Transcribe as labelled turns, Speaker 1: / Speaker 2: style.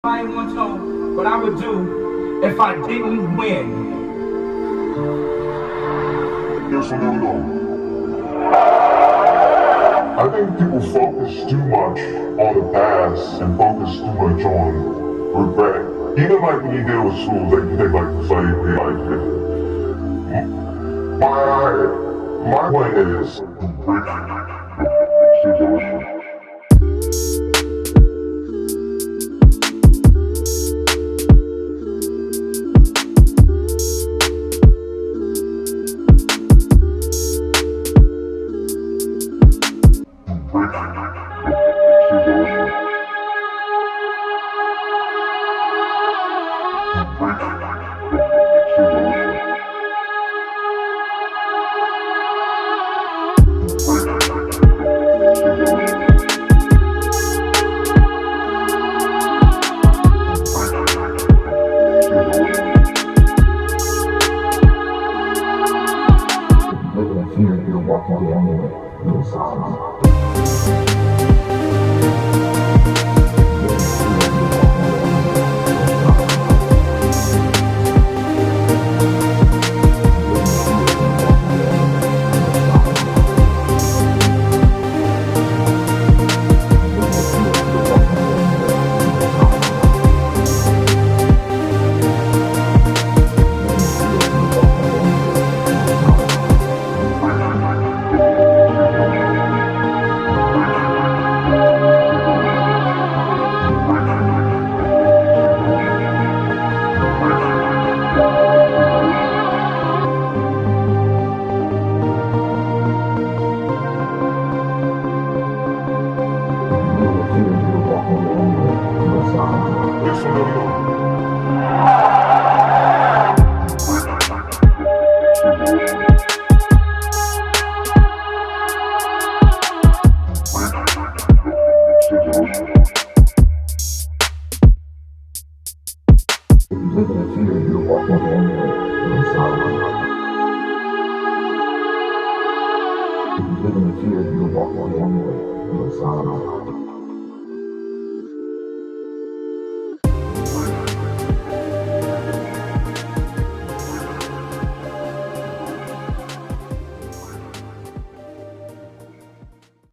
Speaker 1: I once know what I would do if I didn't win.
Speaker 2: Here's what we know. I think people focus too much on the past and focus too much on regret. Even like when you deal with schools, like you take like slavery, my point is to break tribalism. You're walking down the silence. If you live in fear, you're walking in silence. If you live in fear, you're walking in silence.